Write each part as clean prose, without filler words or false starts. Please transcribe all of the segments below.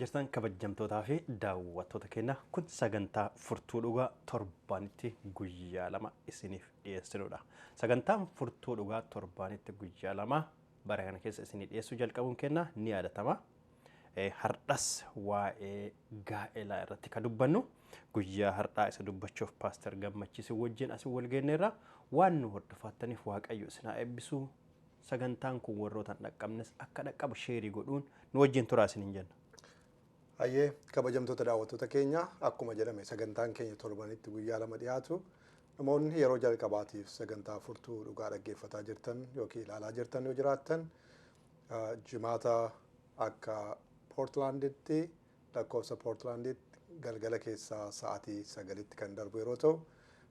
jirtan kabajamtootaa fi daawwattoota keenya kun sagantaa furtuu dhugaa torbaanitti guyyaa lama isiniif dhiyeessinudha. Sagantaan furtuu dhugaa torbaanitti guyyaa lama bara kana keessa isinii dhiyeessuu jalqabuun keenya ni yaadatama. Hardhas waa'ee gaa'elaa irratti kan dubbannu guyyaa hardhaa isa dubbachuuf paaster Gammachiis wajjin asii wal geenyeerra waan nu hordofattaniif Waaqayyo isin haa eebbisu. Sagantaan kun warroota dhaqqabnes akka dhaqqabu sheerii godhuun nu wajjin turaa isiniin jenna. Ayyee kabajamtoota daawwattoota keenya akkuma jedhame sagantaan keenya torbanitti guyyaa lama dhiyaatu namoonni yeroo jalqabaatiif sagantaa furtuu dhugaa dhaggeeffataa jirtan yookiin ilaalaa jirtan yoo jiraattan jimaata akka Poortlaanditti lakkoofsa Poortlaanditti galgala keessaa sa'aatii 9tti kan darbu yeroo ta'u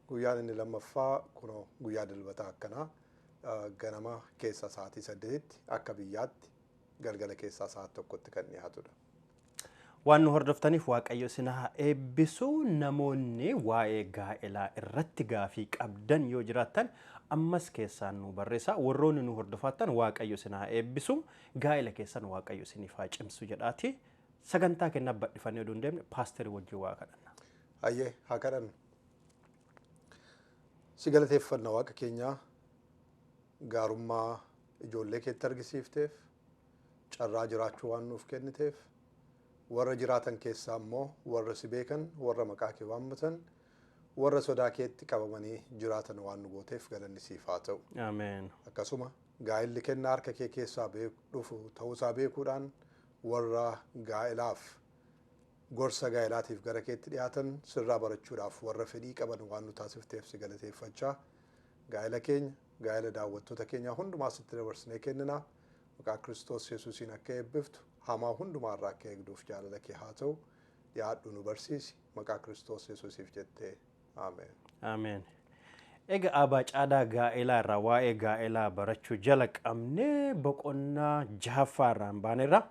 guyyaan inni lammaffaa kunoo guyyaa dilbataa akkanaa ganama keessaa sa'aatii 8tti akka biyyaatti galgala keessaa sa'aatii 1tti kan dhiyaatudha. Waan nu hordoftaniif Waaqayyo isin haa eebbisu. Namoonni waa'ee gaa'elaa irratti gaafii qabdan yoo jiraattan ammas keessaan nu barreessaa. Warroonni nu hordofattan Waaqayyo isin haa eebbisu. Gaa'ela keessan Waaqayyo isiniif haa cimsu jedhaati. Sagantaa keenya badhifannee oduu hin deemne paasterii wajjin waa kadhanna. Ayyee haa kadhannu. Si galateeffanna Waaqa keenyaa gaarummaa ijoollee keetti argisiifteef carraa jiraachuu waan nuuf kenniteef warra jiraatan keessaa immoo warra si beekan warra maqaa kee waammatan warra sodaa keetti qabamanii jiraatan waan nu gooteef galanni siif haa ta'u. Ameen. Akkasuma gaa'elli kennaa harka kee keessaa dhufu ta'uusaa beekuudhaan warra gaa'elaaf gorsa gaa'elaatiif gara keetti dhiyaatan sirraa barachuudhaaf warra fedhii qaban waan nu taasifteef si galateeffachaa gaa'ela keenya gaa'ela daawwattoota keenyaa hundumaa sitti dabarsinee kennina maqaa Kiristoos Yesuusiin akka eebbiftu hamaa hundumaa irraa akka eegduuf jaalala kee haa ta'u dhiyaadhu nu barsiisi maqaa Kiristoos Yesuusiif jettee ameen. Ameen. Egaa abaa caadaa gaa'elaa irraa waa'ee gaa'elaa barachuu jala qabnee boqonnaa Jaafaarraan baaneerra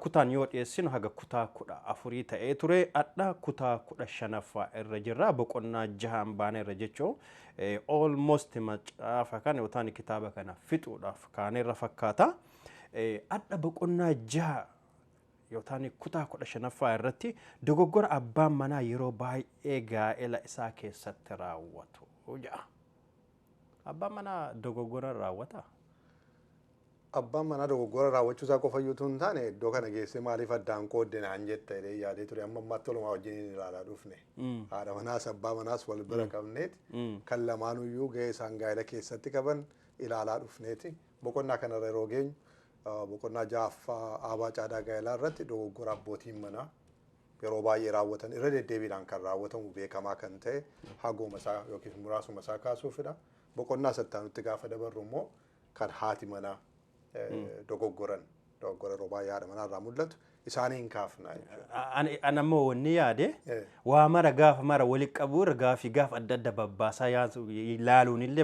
kutaan yoo dhiyeessinu haga kutaa 14 ta'ee ture adda kutaa 15ffaa irra jirra boqonnaa 6 baaneerra jechuun almost macaafa kana yookaan kitaaba kana fixuudhaaf kaaneerra fakkaata. Adda boqonnaa 6 yookaan kutaa 15ffaa irratti dogoggora abbaan manaa yeroo baay'ee gaa'ela isaa keessatti raawwatu. Abbaan manaa dogoggora raawwata. Abbaan manaa dogoggora raawwachuu isaa qofayyuutu hin taane iddoo kana geessee maaliif addaan qoodde naan jetta jedhee yaadee ture amma ammaatti walumaa wajjin ilaalaa dhufne. Haadha manaas abbaa manaas wal bira qabneeti kan lamaanuyyuu gahee isaan gaa'ela keessatti qaban ilaalaa dhufneeti. Boqonnaa kanarra yeroo geenyu boqonnaa Jaaffaa abaa caadaa gaa'elaa irratti dogoggora abbootiin manaa yeroo baay'ee raawwatan irra deddeebiidhaan kan raawwatamu beekamaa kan ta'e hagooma isaa yookiin muraasuma isaa kaasuufidha. Boqonnaa sattaanutti gaafa dabarru immoo kan haati manaa dogoggora yeroo baay'ee haadha manaa irraa mul'atu isaaniin kaafna jechuudha. Ani ammoo wanni yaade waa mara gaafa mara walitti qabuu irra gaafii gaafa adda adda babbaasaa ilaaluun illee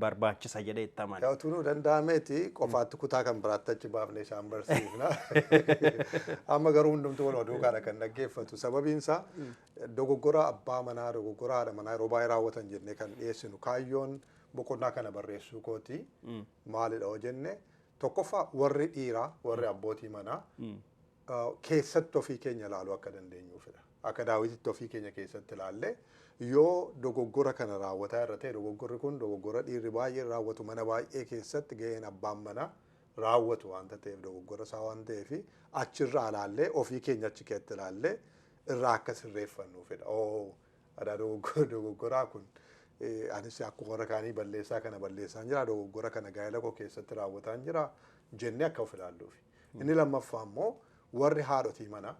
barbaachisa jedhee itti amana. Yaa tunuu danda'ameeti qofaatti kutaa kan biraatti achi baafnee isaan barsiifna. Amma garuu hundumtuu wal duukaadha kan dhaggeeffatu. Sababiin isaa dogoggora abbaa manaa dogoggora haadha manaa yeroo baay'ee raawwatan jennee kan dhiyeessinu kaayyoon boqonnaa kana barreessuu kooti maalidha yoo jenne tokkoffaa warri dhiiraa warri abbootii manaa keessatti ofii keenya ilaaluu akka dandeenyuufidha. Akka Daawititti ofii keenya keessatti ilaalle yoo dogoggora kana raawwataa irra ta'e dogoggorri kun dogoggora dhiirri baay'ee raawwatu mana baay'ee keessatti gaheen abbaan manaa raawwatu waanta ta'eef dogoggora isaa waan ta'eef achirraa ilaallee ofii keenya achi keessatti ilaallee irraa akka sirreeffannuufidha. Adaa dogoggoraa kun anis akkuma warra kaanii balleessaa kana balleessaan jira dogoggora kana gaa'ela koo keessatti raawwataan jira jennee akka of ilaalluufi. Inni lammaffaa immoo warri haadhotii manaa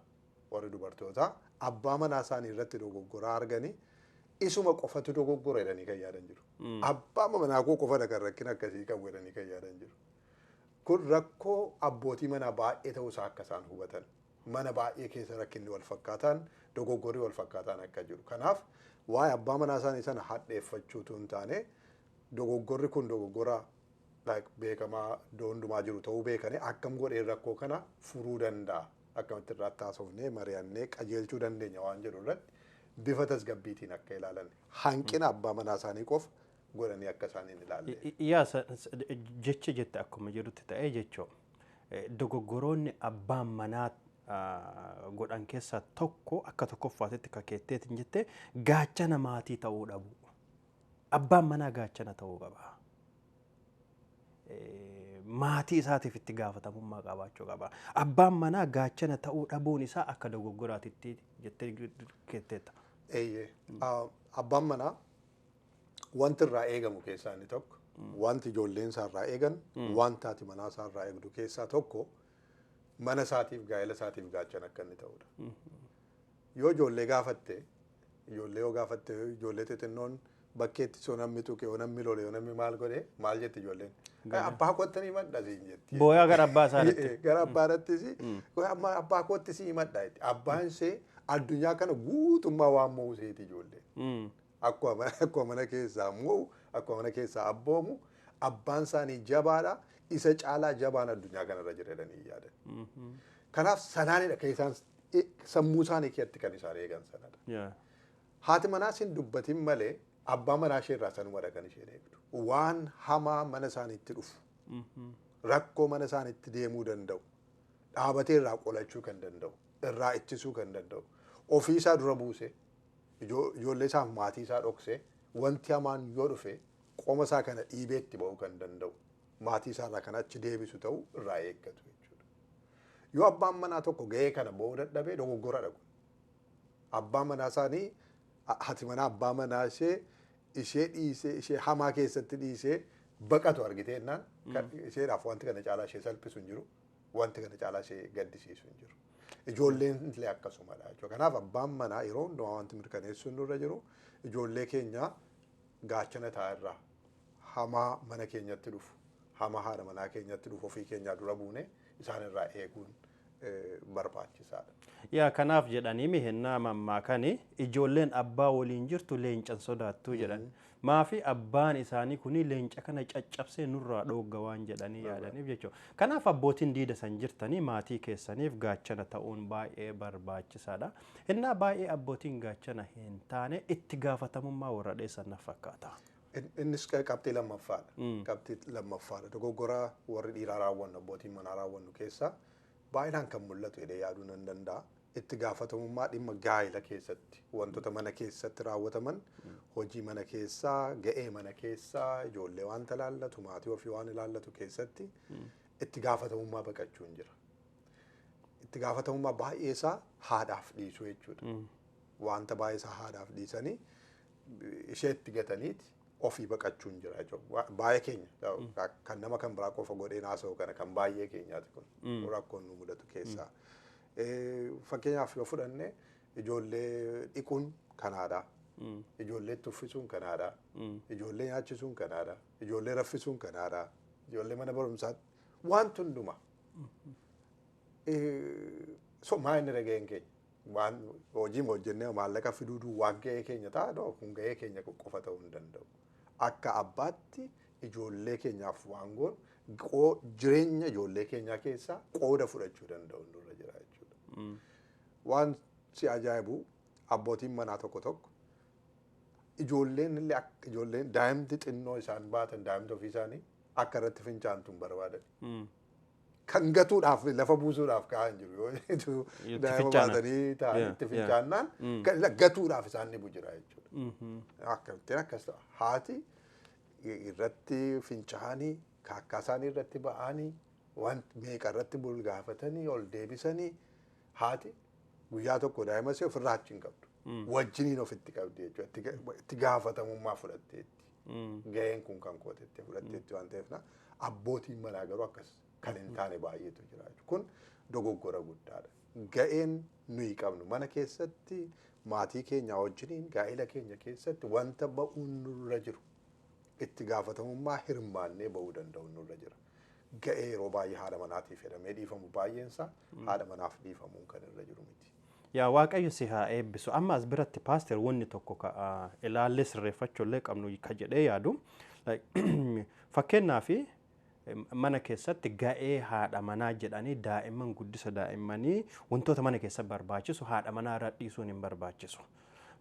warri dubartootaa abbaa manaa isaanii irratti dogoggoraa arganii isuma qofatu dogoggora jedhanii kan yaadan jiru. Abbaa manaa koo qofadha kan rakkina akkasii qabu jedhanii kan yaadan jiru. Kun rakkoo abbootii manaa baay'ee ta'uusaa akka isaan hubatan mana baay'ee keessa rakkinni wal fakkaataan dogoggorri wal fakkaataan akka jiru. Kanaaf waa'ee abbaa manaa isaanii sana hadheeffachuutu hin taane dogoggorri kun dogoggora beekamaa hundumaa jiru ta'uu beekanii akkam godhee rakkoo kana furuu danda'a akkamitti irratti haasofnee mari'annee qajeelchuu dandeenya waan jedhu irratti bifa tasgabbiitiin akka ilaalan hanqina abbaa manaa isaanii qofa godhanii akka isaaniin ilaalle. Yaa jecha jette akkuma jirutti ta'ee jechoo dogoggoroonni abbaan manaa godhan keessaa tokko akka tokkoffaatitti kakeetteetiin jettee gaachana maatii ta'uu dhabu. Abbaan manaa gaachana ta'uu qaba. Maatii isaatiif itti gaafatamummaa qabaachuu qaba. Abbaan manaa gaachana ta'uu dhabuun isaa akka dogoggoraatitti jettee keetteetta. Abbaan manaa wanti irraa eegamu keessaa inni tokko, wanti ijoolleen isaa irraa eegan, wanti haati manaa isaa irraa eegdu keessaa tokko mana isaatiif gaa'ela isaatiif gaachana akka inni ta'udha. Yoo ijoollee gaafatte, ijoollee xixinnoon bakkeetti soo namni tuqe, yoo namni lole, yoo namni maal godhe, maal jetti ijoolleen? Abbaa koottanii madda siin jetti. Booyaa gara abbaa isaanitti. Gara abbaarattis, abbaa kootti sii madda jetti. Abbaan ishee addunyaa kana guutummaa waan mo'u seeti ijoollee. Akkuma mana keessaa mo'u, akkuma mana keessaa abboomu, abbaan isaanii jabaadha. Isa caalaa jabaan addunyaa kanarra jireedhanii yaadan. Kanaaf sanaanidha kan isaan sammuu isaanii keessatti kan isaan eegan sanadha. Haati manaa sin dubbatin malee abbaa manaa ishee irraa sanumadha kan isheen eegdu. Waan hamaa mana isaaniitti dhufu, rakkoo mana isaaniitti deemuu danda'u, dhaabatee irraa qolachuu kan danda'u, irraa ittisuu kan danda'u, ofii isaa dura buuse, ijoollee isaaf maatii isaa dhoksee, wanti hamaan yoo dhufe qoma isaa kana dhiibeetti ba'uu kan danda'u, maatii isaa irraa kan achi deebisu ta'u irraa eeggatu jechuudha. Yoo abbaan manaa tokko gahee kana ba'uu dadhabee dogoggora dhagu. Abbaan manaa isaanii haati manaa abbaa manaa ishee dhiisee ishee hamaa keessatti dhiisee baqatu argitee jennaan isheedhaaf wanti kana caalaa ishee salphisu hin jiru, wanti kana caalaa ishee gaddisiisu hin jiru. Ijoolleen illee akkasumadha jechuudha. Kanaaf abbaan manaa yeroo hundumaa wanti mirkaneessuun nurra jiru ijoollee keenya gaachana ta'a irraa hamaa mana keenyatti dhufu, hamaa haadha manaa keenyatti dhufu ofii keenyaa dura buune isaan irraa eeguun barbaachisaadha. Yaa kanaaf jedhanii mihennaa mammaakanii ijoolleen abbaa waliin jirtu leencan sodaattuu jedhan. Maafi abbaan isaanii kuni leenca kana caccabsee nurraa dhoogga waan jedhanii yaadaniif jechuudha. Kanaaf abbootiin diida san jirtanii maatii keessaniif gaachana ta'uun baay'ee barbaachisaadha. Innaa baay'ee abbootiin gaachana hin taane itti gaafatamummaa warra dheessan na fakkaata. Innis qabxii lammaffaadha. Qabxii lammaffaadha. Dogoggora warri dhiiraa raawwannu abbootiin manaa raawwannu keessaa baay'inaan kan mul'atu jedhee yaaduu nan danda'a. Itti gaafatamummaa dhimma gaa'ela keessatti wantoota mana keessatti raawwataman hojii mana keessaa, ga'ee mana keessaa, ijoollee waan ilaallatu, maatii ofii waan ilaallatu keessatti itti gaafatamummaa baqachuun jira. Itti gaafatamummaa baay'ee isaa haadhaaf dhiisuu jechuudha. Wanta baay'ee isaa haadhaaf dhiisanii isheetti gataniiti ofii baqachuun jira jechuudha. Baay'ee keenya kan nama kan biraa qofa godhee naasa'u kana kan baay'ee keenyaati kun rakkoon nu mudatu keessaa. Fakkeenyaaf yoo fudhanne ijoollee dhiquun kanaadha. Ijoollee tuffisuun kanaadha. Ijoollee nyaachisuun kanaadha. Ijoollee raffisuun kanaadha. Ijoollee mana barumsaatti wanti hunduma. So maa inni dhaga'een keenya waan hojii hojjennee maallaqa fiduuduu waan ga'ee keenya ta'a kun ga'ee keenya qofa ta'uu hin danda'u. Akka abbaatti ijoollee keenyaaf waan goon jireenya ijoollee keenyaa keessaa qooda fudhachuu danda'u nurra jira jechuudha. Waan si ajaa'ibu abbootiin manaa tokko ijoolleen illee ijoolleen daa'imti xinnoo isaan baatan daa'imti ofii isaanii akka irratti fincaantu hin barbaadan. Kan gatuudhaaf lafa buusuudhaaf ka'an jiru yoo daa'ima baatanii ta'an itti fincaannaan gatuudhaaf isaan dhibu jira jechuudha. Akkamitti akkas ta'a haati irratti fincaanii kaakkaa isaanii irratti ba'anii wanti meeqa irratti bulgaafatanii ol deebisanii haati guyyaa tokko daa'ima ishee ofirraa achi hin qabdu. Wajjiniin ofitti qabdi jechuudha. Itti gaafatamummaa fudhatteetti. Ga'een kun kan kootetti fudhatteetti waan ta'eef abbootiin manaa garuu akkas kan hin taane baay'eetu jira. Kun dogoggora guddaadha. Ga'een nuyi qabnu mana keessatti maatii keenya wajjiniin gaa'ela keenya keessatti wanta ba'uun nurra jiru itti gaafatamummaa hirmaannee ba'uu danda'u nurra jira. Ga'ee yeroo baay'ee haadha manaatiif jedhamee dhiifamu baay'eensaa haadha manaaf dhiifamuun kan irra jiru miti. Yaa Waaqayyo si haa eebbisu. Amma as biratti paaster wanni tokko ilaallee sirreeffachuu qabnu ka jedhee yaadu. Fakkeenyaaf mana keessatti ga'ee haadha manaa jedhanii daa'imman guddisa daa'immanii wantoota mana keessa barbaachisu haadha manaa irraa dhiisuun hin barbaachisu.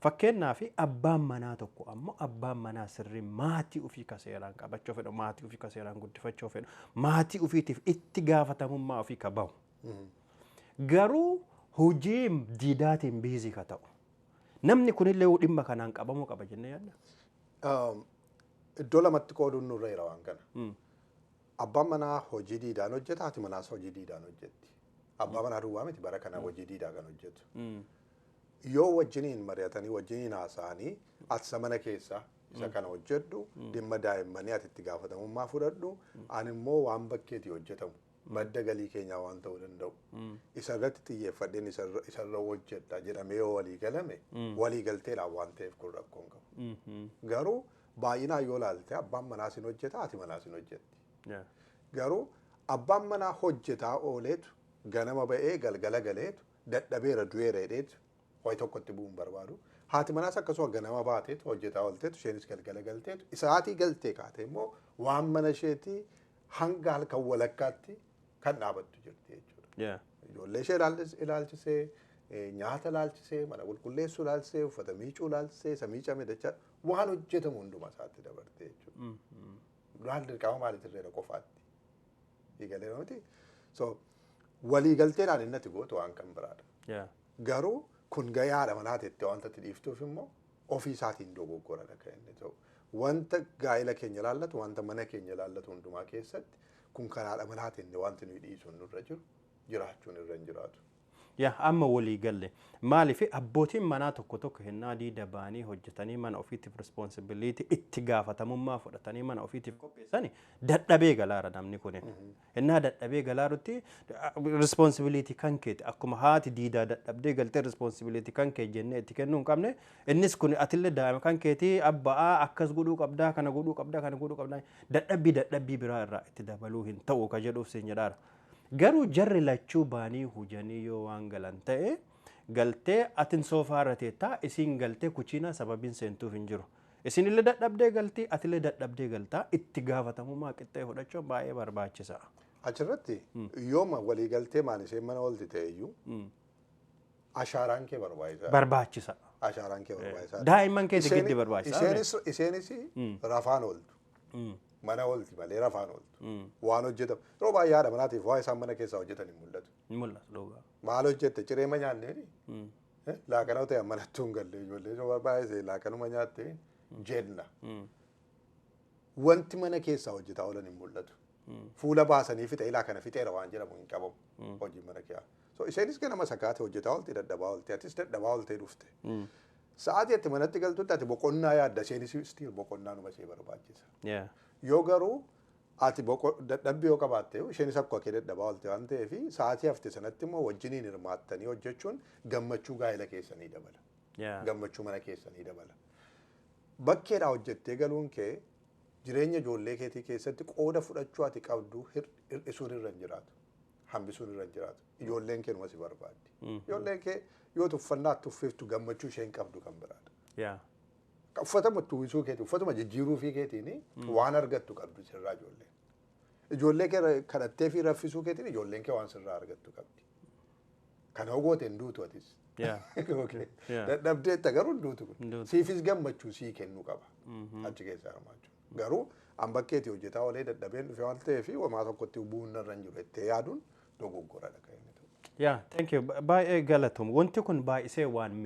Fakkeenyaaf abbaan manaa tokko ammoo abbaan manaa sirrii maatii ofii kaseeraan qabachuu fedhu, maatii ofii kaseeraan guddifachuu fedhu, maatii ofiitiif itti gaafatamummaa ofii ka bahu. Garuu hojii diidaatiin biizii ka ta'u. Namni kunillee dhimma kanaan qabamuu qaba jennee yaadna. Iddoo lamatti qooduun nurra jira waan kana. Abbaan manaa hojii diidaan hojjeta, haati manaas hojii diidaan hojjetti. Abbaa manaa duwwaa miti bara kana hojii diidaa kan hojjetu. Yoo wajjiniin mari'atanii wajjiniin haasa'anii ati mana keessa isa kana hojjedhu dhimma daa'immanii ati itti gaafatamummaa fudhadhu ani immoo waan bakkeetii hojjetamu madda galii keenyaa waan ta'uu danda'u. Isa irratti xiyyeeffadheen isarra hojjedha jedhamee yoo walii galame walii galteedhaan waan ta'eef kun rakkoon qabu. Garuu baay'inaan yoo ilaalte abbaan manaa sin hojjeta haati manaa sin hojjetti. Garuu abbaan manaa hojjetaa ooleetu ganama ba'ee galgala galeetu dadhabeera du'eera jedheetu wayi tokkotti bu'uun barbaadu. Haati manaas akkasuma ganama baateetu hojjetaa oolteetu isheenis galgala galteetu isa haati galtee kaate immoo waan mana isheetii hanga halkan walakkaatti kan dhaabattu jirti jechuudha. Ijoollee ishee ilaalchisee nyaata ilaalchisee mana qulqulleessuu ilaalchisee uffata miicuu ilaalchisee isa miicame dachaa waan hojjetamu hunduma isaatti dabarte jechuudha. Duraan dirqama maaliitirreedha qofaatti. Eegalee miti. So walii galteedhaan inni ati gootu waan kan biraadha. Garuu kun gayaadha manaatitti wanta itti dhiiftuuf immoo ofii isaatiin dogoggoradha kan inni ta'u. Wanta gaa'ela keenya ilaallatu wanta mana keenya ilaallatu hundumaa keessatti kun kanaadha manaatiin wanti nuyi dhiisuun nurra jiru jiraachuun irra hin jiraatu. Amma walii galle maaliif abbootiin manaa tokko hennaa diida baanii hojjetanii mana ofiitiif responsibility itti gaafatamummaa fudhatanii mana ofiitiif qopheessani dadhabee galaara namni kun. Hennaa dadhabee galaarutti responsibility kan keeti akkuma haati diidaa dadhabdee galtee responsibility kan kee jennee itti kennuu hin qabne innis kun atillee daa'ima kan keetii abbaa akkas godhuu qabdaa kana godhuu qabdaa kana godhuu qabdaa dadhabbii biraa irraa itti dabaluu hin ta'u ka jedhuuf siin jedhaara. Garuu jarri lachuu baanii hujanii yoo waan galan ta'e galtee atin soofaarra teettaa isiin galtee kuchiinaa sababiin seentuuf hin jiru. Isin illee dadhabdee galtii atillee dadhabdee galtaa itti gaafatamummaa qixxee fudhachuun baay'ee barbaachisa. Achirratti yooma walii galtee maal isheen mana oolti ta'e iyyuu ashaaraan kee barbaachisa. Ashaaraan kee barbaachisaa. Daa'imman keessa giddi barbaachisa. Isheenis rafaan ooltu. Mana oolti malee rafaan ooltu. Waan hojjetamu. Yeroo baay'ee haadha manaatiif waa isaan mana keessaa hojjetan hin mul'atu. Mul'atu. Maal hojjette cireema nyaanneeni? Laaqana ta'e manattuu hin galle ijoollee yoo baay'ee laaqanuma nyaatte jenna. Wanti mana keessaa hojjetaa oolan hin mul'atu. Fuula baasanii fixe ilaa kana fixeera waan jedhamu hin qabamu hojii mana keessaa. So isheenis ganama sakaate hojjetaa oolti dadhabaa oolti atis dadhabaa ooltee dhufte. Sa'aatii itti manatti galtutti ati boqonnaa yaadda isheenis stiil boqonnaa numa ishee barbaachisa. Yoo garuu ati dadhabbii yoo qabaatte isheenis akkuma kee dadhabaa oolte waan ta'eef sa'aatii hafte sanatti immoo wajjiniin hirmaattanii hojjechuun gammachuu gaa'ela keessanii dabala. Gammachuu mana keessanii dabala. Bakkeedhaa hojjettee galuun kee jireenya ijoollee keetii keessatti qooda fudhachuu ati qabdu hir'isuun irra hin jiraatu. Hambisuun irra hin jiraatu. Ijoolleen kee numa si barbaaddi. Ijoolleen kee yoo uffannaa tuffiftu gammachuu isheen qabdu kan biraadha. Uffatuma tuwisuu keetii uffatuma jijjiiruu fi keetiin waan argattu qabdu sirraa ijoolleen. Ijoollee kee kadhattee fi raffisuu keetiin ijoolleen kee waan sirraa argattu qabdi. Kana hogooteen duutu atis. Dadhabdeetta garuu duutu kun. Siifis gammachuu sii kennuu qaba. Achi keessaa hirmaachuu. Garuu an bakkeetii hojjetaa olee dadhabeen dhufe waan ta'eef wamaa tokkotti bu'uun irra hin jiru jettee yaaduun dogoggoradha kan inni ta'u. Thank you. Baay'ee galatoom. Wanti kun baay'isee waan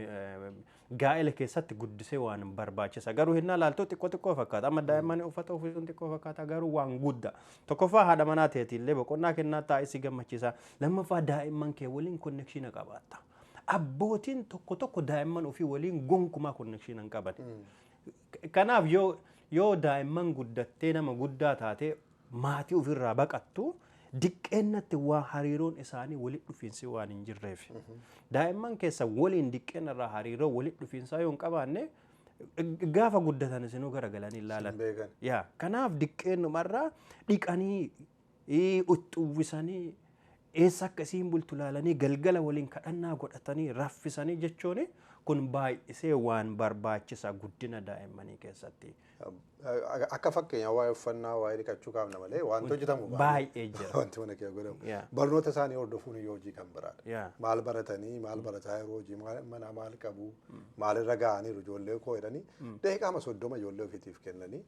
gaa'ela keessatti guddisee waan barbaachisa. Garuu hinnaa laaltuu xiqqoo fakkaata. Amma daa'imman uffata uffisuun xiqqoo fakkaata garuu waan guddaa. Tokkoffaa haadha manaa ta'eetillee boqonnaa kennaa taa'isi gammachiisa. Lammaffaa daa'imman kee waliin konnekshiina qabaatta. Abbootiin tokko daa'imman ofii waliin gonkumaa konnekshiina hin qaban. Kanaaf yoo daa'imman guddattee nama guddaa taate maatii ofirraa baqattu diqqeennatti waa hariiroon isaanii walitti dhufiinsi waan hin jirreef. Daa'imman keessa waliin diqqeenarraa hariiroo walitti dhufiinsaa yoo hin qabaanne gaafa guddatan isinuu garagalanii ilaalan. Kanaaf diqqeenumarraa dhiqanii uwwisanii eessa akka isiin bultu ilaalanii galgala waliin kadhannaa godhatanii raffisanii jechuun kun baay'isee waan barbaachisa guddina daa'immanii keessatti. Akka fakkeenya waa'ee uffannaa waa'ee dhiqachuu kaafna malee wanti hojjetamu baay'ee jira. Wanti mana kee godhamu. Barnoota isaanii hordofuun yoo hojii kan biraadha. Maal baratanii maal barataa yeroo hojii mana maal qabu maalirra ga'aniiru ijoollee koo jedhanii daqiiqaama 30 ijoollee ofiitiif kennanii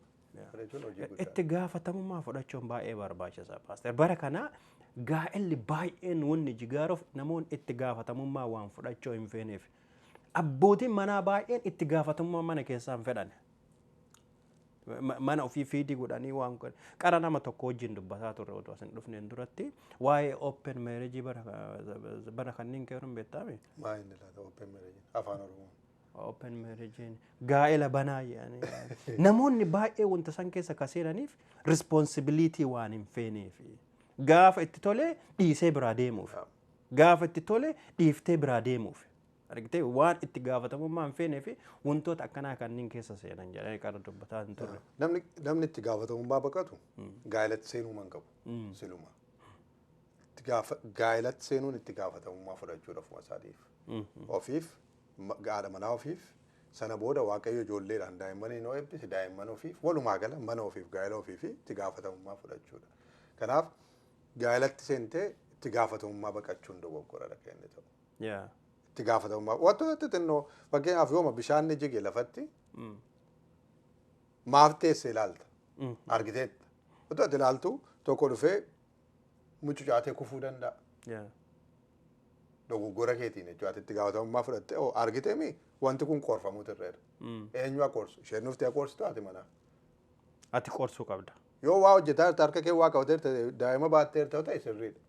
itti gaafatamummaa fudhachuun baay'ee barbaachisa. Paaster bara kana gaa'elli baay'een wanni jigaaruuf namoonni itti gaafatamummaa waan fudhachuu hin feeneef. Abbootiin manaa baay'een itti gaafatamummaa mana keessaa hin fedhan. Mana ofii fiidii godhanii waan qara nama tokko wajjin dubbataa turre otoo asin dhufneen duratti waa'ee open marriage bara kanneen keeruun beektaame. Maa inni laata open marriage afaan Oromoo. Open marriage gaa'ela banaa yaani namoonni baay'ee wanta san keessa kaseenaniif responsibility waan hin feeneef gaafa itti tolee dhiisee biraa deemuuf gaafa itti tolee dhiiftee biraa deemuuf argitee waan itti gaafatamummaa hin feeneef wantoota akkanaa kanneen keessa seenan jedhanii qara dubbataa hin turre. Namni itti gaafatamummaa baqatu gaa'elatti seenuu man qabu siluma. Gaa'elatti seenuun itti gaafatamummaa fudhachuudhaaf masaatiif ofiif. Gaadha manaa ofiif sana booda waaqayyo ijoolleedhaan daa'immanii noo eebbisi daa'imman ofiif walumaa gala mana ofiif gaa'ela ofiif itti gaafatamummaa fudhachuudha. Kanaaf gaa'elatti seentee itti gaafatamummaa baqachuun dogoggoradha kan inni ta'u. Itti gaafatamummaa wantoota xixinnoo fakkeenyaaf yooma bishaan ni jige lafatti maaf teessee ilaalta argiteetta. Otoo ati ilaaltu tokko dhufee mucucaatee kufuu danda'a. Dogoggora keetiin jechuudha itti gaafatamummaa fudhattee argiteemi wanti kun qorfamuutu irreera. Eenyu haa qorsu? Isheen nuftee qorsitu ati manaa. Ati qorsuu qabda. Yoo waa hojjetaa jirtu harka kee waa qabateerta daa'ima baatteerta ta'e sirriidha.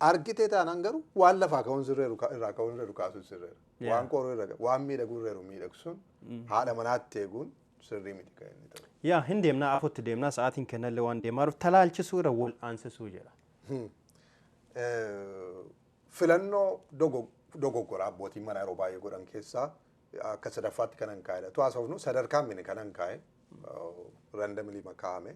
Argitee taanaan garuu waan lafaa ka'uun sirreeru irraa ka'uun irreeru kaasuun sirreera. Waan qoruu irra waan miidhaguu irreeru miidhagsuun haadha manaatti eeguun sirrii miti kan inni ta'u. Yaa hin deemnaa afutti deemnaa sa'aatiin kennallee waan deemaa jiruuf talaalchisuu irra wal aansisuu jedha. Filannoo dogoggoraa abbootiin manaa yeroo baay'ee godhan keessaa akka sadaffaatti kanan kaa'edha. Tuwaasofnu sadarkaan mini kanan kaa'e randomilii makaa'ame.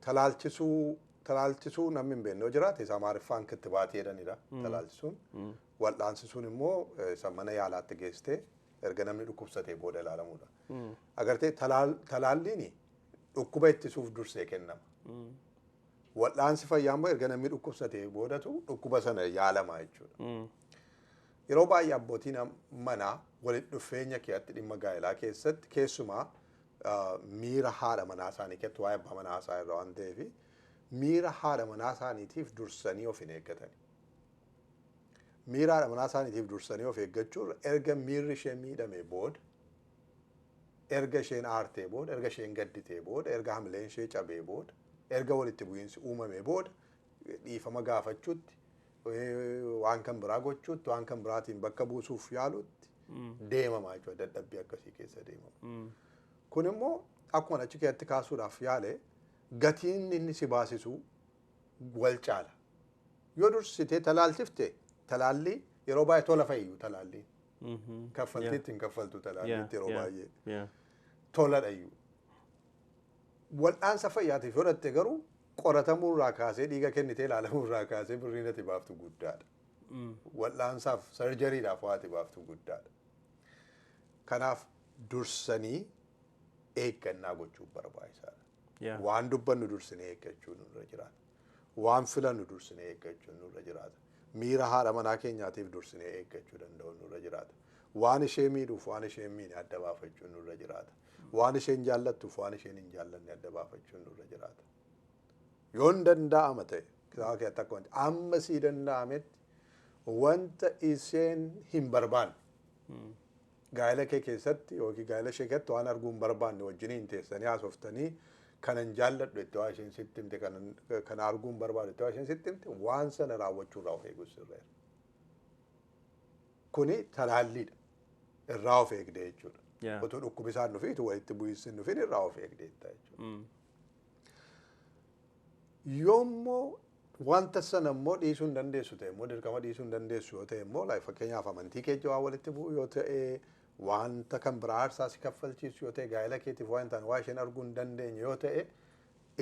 Talaalchisuu namni hin beekne yoo jiraate isa Amaariffaan kittibaatii jedhanidha. Talaalchisuun wal'aansisuun immoo isa mana yaalaatti geessitee erga namni dhukkubsatee booda ilaalamudha. Agartee talaalliin dhukkuba ittisuuf dursee kennama. Wal'aansi fayyaa immoo erga namni dhukkubsatee boodatu dhukkuba sana yaalamaa jechuudha. Yeroo baay'ee abbootiin manaa walitti dhufeenya keessatti dhimma gaa'elaa keessatti keessumaa miira haadha manaa isaanii keessatti waa'ee abbaa manaa isaa irraa waan ta'eef miira haadha manaa isaaniitiif dursanii of hin eeggatani. Miira haadha manaa isaaniitiif dursanii of eeggachuun erga miirri ishee miidhamee booda erga isheen aartee booda erga isheen gadditee booda erga hamileen ishee cabee booda erga walitti bu'iinsi uumamee booda dhiifama gaafachuutti waan kan biraa gochuutti waan kan biraatiin bakka buusuuf yaalutti deemamaa jechuudha dadhabbii akkasii keessa deemama. Kun immoo akkuma achi keessatti kaasuudhaaf yaale gatiin inni si baasisu wal caala. Yoo dursitee talaalchifte talaalli yeroo baay'ee tola fayyu talaalli. Kaffaltii ittiin kaffaltu talaalliitti yeroo baay'ee tola dhayyu. Wal'aansa fayyaatiif yoo dhatte garuu qoratamuu irraa kaasee dhiiga kennitee ilaalamuu irraa kaasee birriin ati baaftu guddaadha. Wal'aansaaf sarjariidhaaf waa ati baaftu guddaadha. Kanaaf dursanii eeggannaa gochuun barbaachisaadha. Waan dubbannu dursinee eeggachuun nurra jiraata. Waan filannu dursinee eeggachuun nurra jiraata. Miira haadha manaa keenyaatiif dursinee eeggachuu danda'uun nurra jiraata. Waan ishee miidhuuf waan isheen miidhe adda baafachuun nurra jiraata. Waan isheen jaallattuuf waan isheen hin jaallanne adda baafachuun nurra jiraata. Yoo hin danda'ama ta'e kitaaba keessatti akka wanti amma sii danda'ametti wanta isheen hin barbaanne gaa'ela kee keessatti yookiin gaa'ela ishee keessatti waan arguu hin barbaanne wajjiniin teessanii haasoftanii kanan jaalladhu itti waa isheen sitti himte kan arguu hin barbaadu itti waa isheen sitti himte waan sana raawwachuurraa of eeguu sirreera. Kuni talaalliidha. Irraa of eegdee jechuudha. Otoo dhukkubisaan dhufiitu walitti bu'iinsi hin dhufin irraa of eegdeetta jechuudha. Yoommoo wanta sana immoo dhiisuu hin dandeessu ta'e immoo dirqama dhiisuu hin dandeessu yoo ta'e immoo fakkeenyaaf amantii keetti waa walitti bu'u yoo ta'e wanta kan biraa aarsaa si kaffalchiisu yoo ta'e gaa'ela keetiif waan ta'an waa isheen arguu hin dandeenye yoo ta'e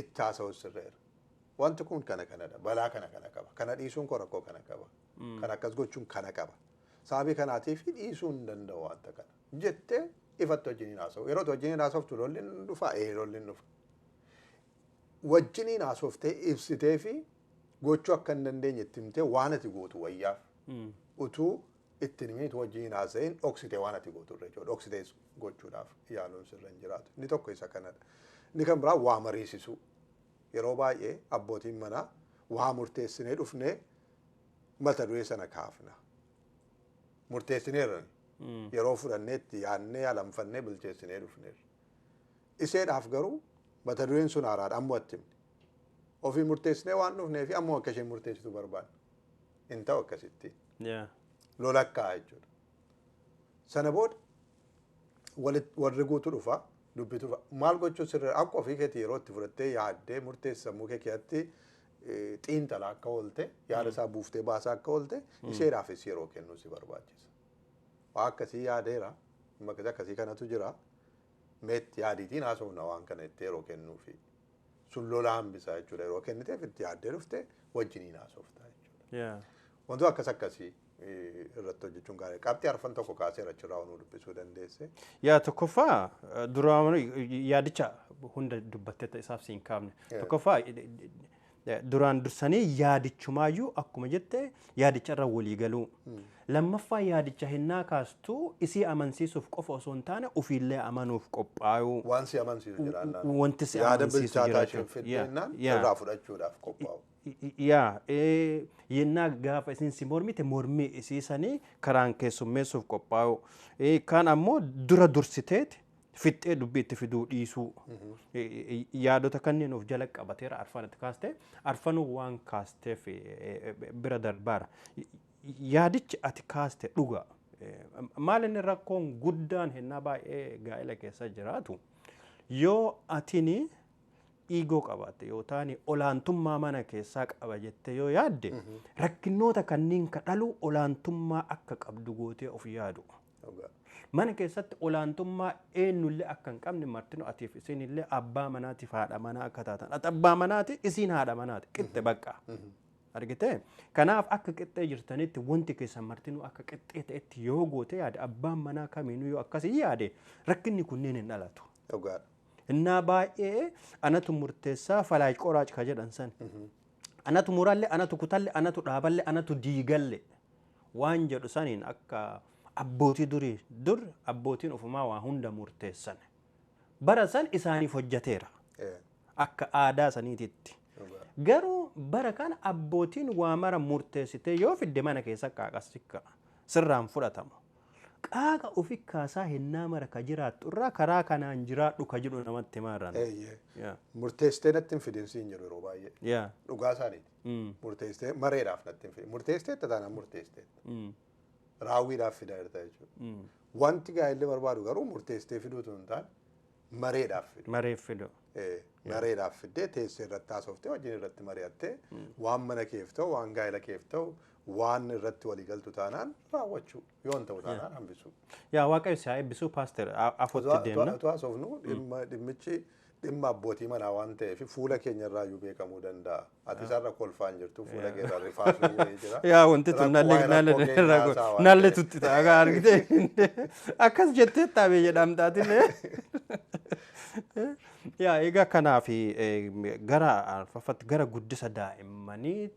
itti haasa'u sirreera. Wanti kun kanadha. Balaa kana qaba. Kana dhiisuun koo rakkoo kana qaba. Kana akkas gochuun kana qaba. Sababii kanaatiif dhiisuu hin danda'u wanta kana. Jettee ifatti wajjiniin haasa'u. Yeroo wajjiniin haasoftu lolli hin dhufa. Lolli hin dhufa. Wajjiniin haasoftee ibsitee fi gochuu akka hin dandeenye itti himtee waan ati gootu wayyaaf. Utuu ittiin himiitu wajjiniin haasa'in dhoksitee waan ati gootu irra jechuudha. Dhoksitee gochuudhaaf yaaluun sirra hin jiraatu. Inni tokko isa kanadha. Inni kan biraa waa mariisisuu. Yeroo baay'ee abbootiin manaa waa murteessinee dhufnee mata duree sana kaafna. Murteessineerra yeroo fudhanneetti yaadnee alanfannee bilcheessinee dhufneerra. Iseedhaaf garuu mata dureen sun haaraadha ammoo attimne. Ofii murteessinee waan dhufnee fi ammoo akka isheen murteessitu barbaanna. Hin ta'u akkasitti. Lolakkaa jechuudha. Sana booda warri guutu dhufa dubbitu dhufa. Maal gochuu sirrii akka ofii keetii yeroo itti fudhattee yaaddee murteessi sammuu kee keessatti xiinxala akka oolte yaada isaa buuftee baasaa akka oolte isheedhaafis yeroo kennuu si barbaachisa. Waa akkasii yaadeera maqaa akkasii kanatu jira. Meetti yaadiitiin haasofna waan kana itti yeroo kennuufi. Sun lola hambisaa jechuudha yeroo kenniteef itti yaaddee dhuftee wajjiniin haasoftaa jechuudha. Wantoota akkasii irratti hojjechuun gaarii. Qabxii arfan tokko kaasee achirraa onuu dubbisuu dandeesse. Yaa tokkoffaa duraan yaadicha hunda dubbatteetta isaaf siin kaafne. Tokkoffaa duraan dursanii yaadichumaayyuu akkuma jette yaadicharra walii galuu. Lammaffaa yaadicha hinnaa kaastuu isii amansiisuuf qofa osoo hin taane ofiillee amanuuf qophaa'uu. Waan si amansiisu jiraannaan. Wanti si amansiisu jiraachuu. Yaada bilchaataa fiddeenaan irraa fudhachuudhaaf qophaa'u. Yennaa gaafa isin si mormite mormii isiisanii karaan keessummeessuuf qophaa'u. Kaan ammoo dura dursiteeti fixxee dubbii itti fiduu dhiisuu. Yaadota kanneen of jala qabateera arfanatti kaaste arfanuu waan kaasteef bira darbaara. Yaadichi ati kaaste dhuga. Maal inni rakkoon guddaan hennaa baay'ee gaa'ela keessa jiraatu yoo atini ego qabaate yoo taani olaantummaa mana keessaa qaba jette yoo yaadde rakkinoota kanneen ka dhalu olaantummaa akka qabdu gootee of yaadu. Mana keessatti olaantummaa eenyullee akka hin qabne martinu atiif isinillee abbaa manaatiif haadha manaa akka taatan. Ati abbaa manaati isiin haadha manaati qixxe bakka. Argitee kanaaf akka qixxee jirtanitti wanti keessan martinu akka qixxee ta'etti yoo goote yaade abbaan manaa kamiinuu yoo akkasii yaade rakkinni kunneen hin dhalatu. Innaa baay'ee anatu murteessaa falaayi qoraac ka jedhan san. Anatu muralle anatu kutalle anatu dhaaballe anatu diigalle waan jedhu saniin akka abbootii durii dur abbootiin ofumaa waa hunda murteessan. Bara san isaaniif hojjateera akka aadaa saniititti. Garuu bara kana abbootiin waa mara murteessitee yoo fidde mana keessa qaaqasikka sirraan fudhatamu. Qaaqa ofi kaasaa hennaa mara ka jiraattu irraa karaa kanaan jiraadhu ka jedhu namatti maarran. Murteessitee natti hin fidin siin jedhu yeroo baay'ee. Dhugaa isaaniiti. Murteessitee mareedhaaf natti hin fidin. Murteessitee taanaan murteessitee. Raawwiidhaaf fidaa jirta jechuudha. Wanti gaa'ellee barbaadu garuu murteessitee fiduutu hin taane mareedhaaf fidu. Mareef fidu. Mareedhaaf fiddee teessee irratti haasoftee wajjin irratti mari'attee waan mana keef ta'u waan gaa'ela keef ta'u waan irratti walii galtu taanaan raawwachuu yoon ta'u taanaan hambisuu. Yaa waaqayyo si haa eebbisuu paaster afotti deemna. Tu'aa soofnu dhimmichi dhimma abbootii manaa waan ta'eef fuula keenya irraa iyyuu beekamuu danda'a. Ati isarra kolfaan jirtu fuula kee irraa rifaasuu wayii jira. Yaa wanti tun nallee tutti ta'a argitee akkas jettee taabee jedhamtaatillee. Yaa egaa kanaaf gara alfafatti gara guddisa daa'immanii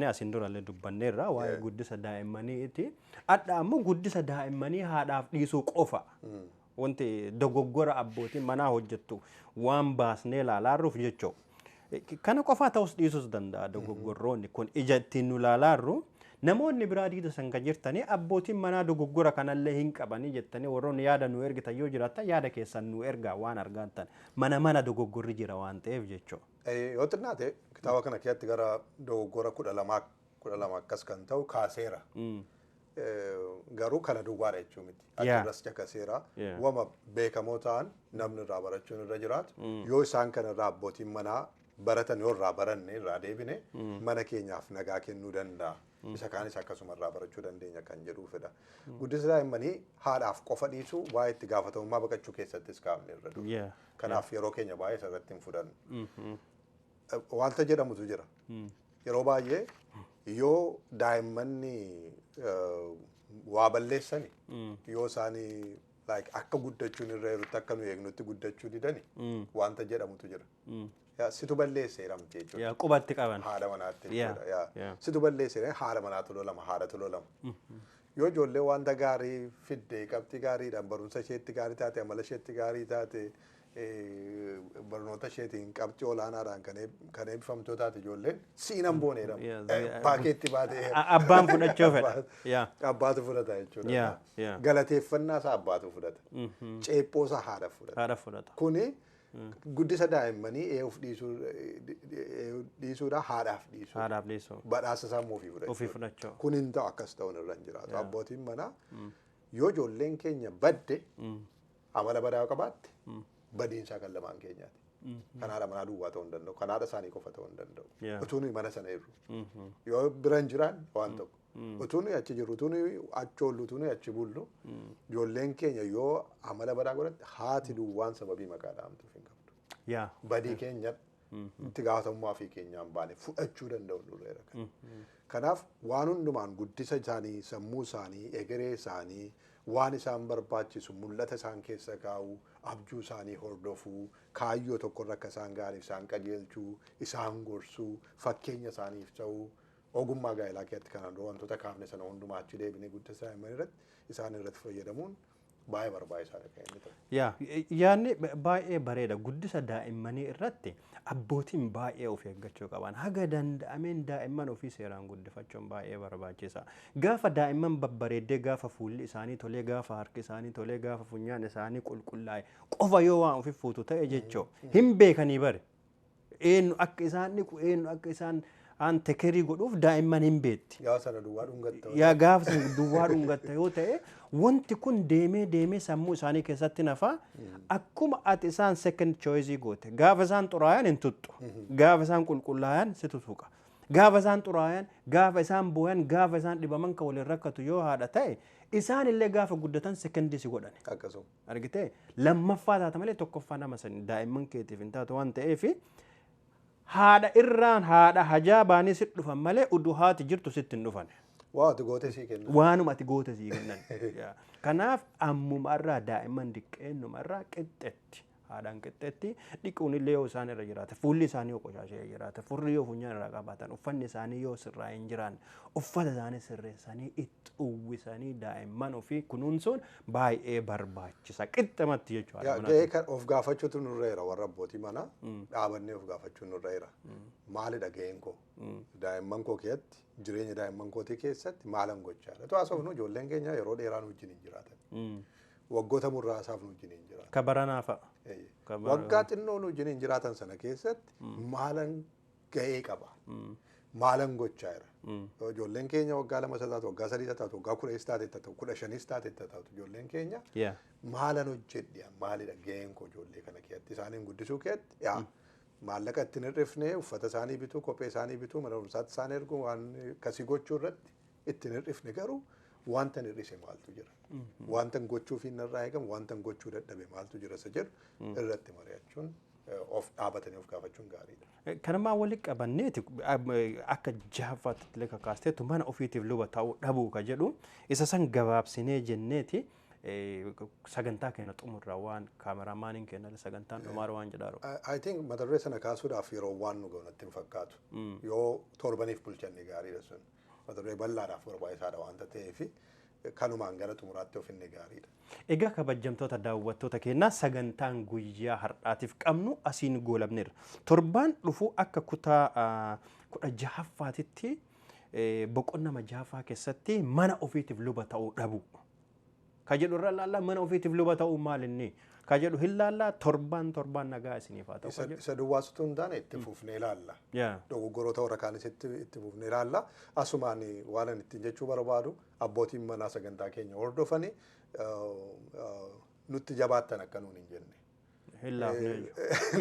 asiin durallee dubbanneerra waa'ee guddisa daa'immaniiti. Adda ammoo guddisa daa'immanii haadhaaf dhiisuu qofa. Wanti dogoggora abbootiin manaa hojjettu waan baasnee ilaalaarruuf jechoo. Kana qofaa ta'us dhiisuus danda'a dogoggorroonni kun ija ittiin nu ilaalaarru. Namoonni biraa diida san kan jirtanii abbootiin manaa dogoggora kanallee hin qabanii jettanii warroonni yaada nu ergitan yoo jiraatan yaada keessan nu ergaa waan argattan mana dogoggorri jira waan ta'eef jechoo. Yoo xinnaate kitaaba kana keessatti gara dogoggora 12 akkas kan ta'u kaaseera. Garuu kana duwwaadha jechuu miti. Achirras caqaseera. Wama beekamoo ta'an namni irraa barachuun irra jiraatu. Yoo isaan kanarraa abbootiin manaa baratan yoo irraa baranne irraa deebine mana keenyaaf nagaa kennuu danda'a. Isa kaanis akkasuma irraa barachuu dandeenya kan jedhuufidha. Guddisa daa'immanii haadhaaf qofa dhiisuu waa'ee itti gaafatamummaa baqachuu keessattis kaafne irra dhufu. Kanaaf yeroo keenya baay'ee isarratti hin fudhannu. Wanta jedhamutu jira. Yeroo baay'ee yoo daa'immanni waa balleessani yoo isaanii akka guddachuun irra jirutti akka nu eegnutti guddachuu didani wanta jedhamutu jira. Situ balleessee jedhamti jechuudha. Qubatti qaban. Haadha manaatti jechuudha. Situ balleessee haadha manaatu lolama haadhatu lolama. Yoo ijoollee wanta gaarii fiddee qabxii gaariidhaan barumsa isheetti gaarii taate amala isheetti gaarii taate barnoota isheetiin qabxii olaanaadhaan kan eebbifamtootaati ijoolleen siinan booneedha. Paakeetti baatee abbaan fudhachuu fedha. Abbaatu fudhata jechuudha. Galateeffannaa isaa abbaatu fudhata. Ceephoo isaa haadha fudhata. Kuni guddisa daa'immanii ee'uuf dhiisuudha haadhaaf dhiisuu. Badhaasa isaa immoo ofii fudhachuu. Kun hin ta'u akkas ta'uun irra hin jiraatu. Abbootiin manaa yoo ijoolleen keenya badde amala badaa qabaatte badiinsaa kan lamaan keenyaati. Kan haadha manaa duwwaa ta'uu hin danda'u. Kan haadha isaanii qofa ta'uu hin danda'u. Utuu nuyi mana sana irru. Yoo bira hin jiraan waan tokko. Utuu nuyi achi jirru, utuu nuyi achi oollu, utuu nuyi achi bullu ijoolleen keenya yoo amala badaa godhatte haati duwwaan sababii maqaa dhaamtuuf hin qabdu. Badii keenya itti gaafatamummaa fi keenyaan baane fudhachuu danda'u nurreera. Kanaaf waan hundumaan guddisa isaanii, sammuu isaanii, egeree isaanii waan isaan barbaachisu mul'ata isaan keessa kaa'u, abjuu isaanii hordofuu, kaayyoo tokkorra akka isaan gaariif isaan qajeelchuu, isaan gorsuu, fakkeenya isaaniif ta'uu, ogummaa gaa'elaa keessatti kanaan dura wantoota kaafne sana hundumaa achi deebinee guddisa daa'imman irratti isaan irratti fayyadamuun baay'ee barbaachisaadha kan inni ta'u. Yaanni baay'ee bareeda. Guddisa daa'immanii irratti abbootiin baay'ee of eeggachuu qaban. Haga danda'ameen daa'imman ofii seeraan guddifachuun baay'ee barbaachisa. Gaafa daa'imman babbareeddee, gaafa fuulli isaanii tolee, gaafa harki isaanii tolee, gaafa funyaan isaanii qulqullaa'e qofa yoo waan ofii fuutu ta'e jechuu hin beekanii bare. Eenyu akka isaan dhiqu, eenyu akka isaan aan tekerii godhuuf daa'imman hin beetti. Gaafa duwwaa dhungatta. Gaafa duwwaa dhungatta yoo ta'e wanti kun deemee sammuu isaanii keessatti nafa akkuma ati isaan second choice goote. Gaafa isaan xuraayan hin tuttu. Gaafa isaan qulqullaayan si tutuqa. Gaafa isaan xuraayan, gaafa isaan booyan, gaafa isaan dhibaman kan waliin rakkatu yoo haadha ta'e isaan illee gaafa guddatan secondii si godhan. Akkasuma. Argitee lammaffaa taata malee tokkoffaa nama sanii daa'imman keetiif hin taatu waan ta'eef haadha irraan haadha hajaa baanii sitti dhufan malee uduu haati jirtu sitti hin dhufan. Waa ati goote sii kennan. Waanuma ati goote sii kennan. Kanaaf ammumarraa daa'imman diqqeennumarraa qixxeetti. Haadhaan qixxeetti dhiquun illee yoo isaan irra jiraate, fuulli isaanii yoo qoshashee jiraate, furri yoo funyaan irraa qabaatan, uffanni isaanii yoo sirraa hin jiraanne, uffata isaanii sirreessanii itti uwwisanii daa'imman ofii kunuunsuun baay'ee barbaachisa. Qixxamatti jechuudha. Gahee kan of gaafachuutu nurreera warra abbootii manaa dhaabannee of gaafachuu nurreera. Maalidha gaheen koo? Daa'imman koo keessatti jireenya daa'imman kootii keessatti maalan gochaa? Haasofnu ijoolleen keenya yeroo dheeraa nu wajjin hin jiraatan. Waggoota muraasaaf nu wajjin hin jiraatan. Kabaranaa fa'a. Waggaa xinnoo nu wajjin hin jiraatan sana keessatti maalan gahee qaba? Maalan gochaa jira? Ijoolleen keenya waggaa 2 taatu, waggaa 3 taatu, waggaa 10 taatu, 15 taatu ijoolleen keenya maalan hojjedha? Maalidha gaheen koo ijoollee kana keessatti isaaniin guddisuu keessatti? Maallaqa ittiin hir'ifnee uffata isaanii bituu, kophee isaanii bituu, mana barumsaatti isaan ergu waan akkasii gochuu irratti ittiin hir'ifne garuu wanta hir'ise maaltu jira? Wanta gochuuf hin irraa eegamu, wanta gochuu dadhabe maaltu jira isa jedhu irratti mari'achuun of dhaabatanii of gaafachuun gaariidha. Kanumaa walitti qabanneeti akka Jaafaatti illee kakaasteetu mana ofiitiif luba ta'uu dhabuu ka jedhu isa san gabaabsinee jenneeti. Sagantaa keenya xumurraa waan kaameraamaaniin keenya sagantaan dhumaara waan jedhaaru. I think mata duree sana kaasuudhaaf yeroo waan nu ga'u natti hin fakkaatu. Yoo torbaniif bulchanne gaariidha sun. Mata duree bal'aadhaaf barbaachisaadha waanta ta'eef kanumaan gara xumuraatti ofinne gaariidha. Egaa kabajamtoota daawwattoota keenyaa sagantaan guyyaa har'aatiif qabnu asiin goolabneerra. Torbaan dhufuu akka kutaa 16ffaatitti boqonnama Jaafaa keessatti mana ofiitiif luba ta'uu dhabu. Kajedhu irra laallaa mana ofiitiif luba ta'uu maalinni? Kajedhu hin laallaa torbaan nagaa isiniif haa ta'u. Isa duwwaasutu hin taane itti fufnee ilaalla. Dogoggoroota warra kaanis itti fufnee ilaalla. Asumaan waan ani ittiin jechuu barbaadu abbootiin manaa sagantaa keenya hordofanii nutti jabaattan akka nuun hin jenne.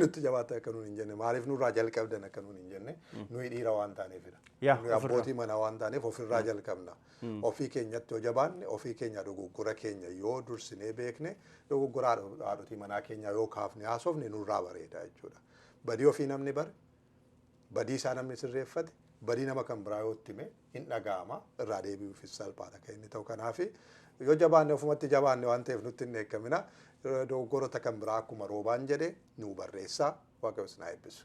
Nutti jabaattan akka nuun hin jenne. Maaliif nurraa jalqabdan akka nuun hin jenne? Nuyi dhiira waan taaneefidha. Nuyi abbootii manaa waan taaneef ofirraa jalqabna. Ofii keenyatti yoo jabaanne, ofii keenya dogoggora keenya yoo dursinee beekne, dogoggora haadhotii manaa keenya yoo kaafne haasofne nurraa bareeda jechuudha. Badii ofii namni bare, badii isaa namni sirreeffate, badii nama kan biraa yoo itti hime hin dhaga'ama, irraa deebi'uufis salphaadha kan inni ta'u. Kanaaf yoo jabaanne ofumatti jabaanne waan ta'eef nutti hin eeggamina. Dogoggoroota kan biraa akkuma Roobaan jedhe nuu barreessaa. Waaqayyo isin haa eebbisu.